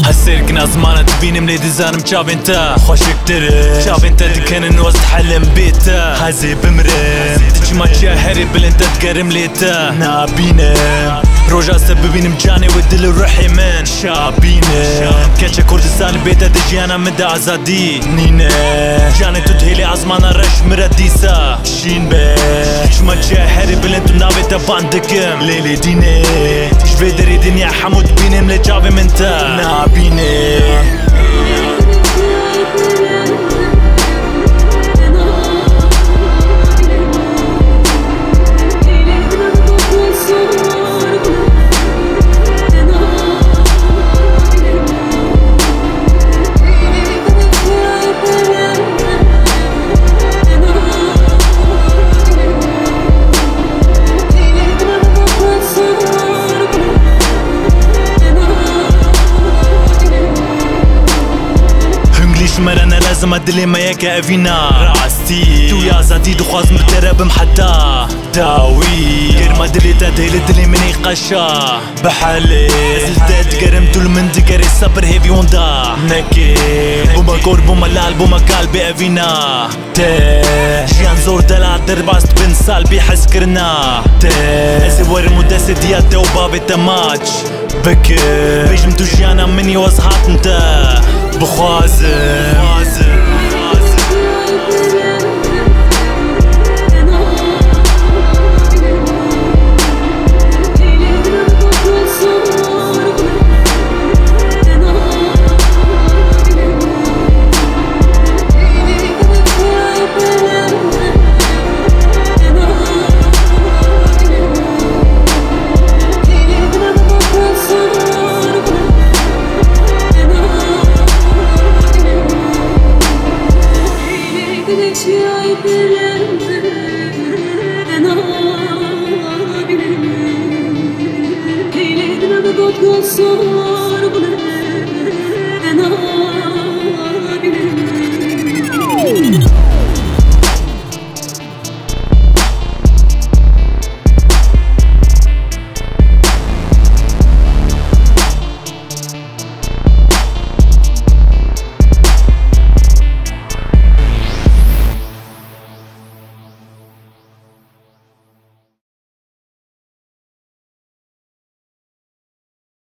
هالسير كنا زمانة تبيني مليدي زانم شاف انت خوشك تري شاف انت دكان النوز تحلم بيتا هازي بمرم تجمع شاهري بل انت تقرم ليتا نابينم روجا سببين مجاني ودل الروحي من شابينم كاتشا كردستان بيتا دجيانا مدى عزادي نينم جاني تدهيلي عزمانا رش مرديسا شين بي تجمع شاهري بل انتو نابيتا باندكم ليلي ديني جفي دري دنيا حمود بينم لجافي منتا نابيني مر انا لازم ادلي ما ياك افينا راستي تو يا زادي دخواز مترب محدا داوي غير ما دلي تدهيل دلي مني قشا بحالي زلتات قرمتو المن دقري صبر هيفي وندا نكي بوما كور بوما لال بوما كال بافينا جيان زور دلع درباست بن سال بيحس كرنا اسي ور مدس ديات وبابي تماتش بكر بيجمتو جيانا مني وزهات انت بخوازم I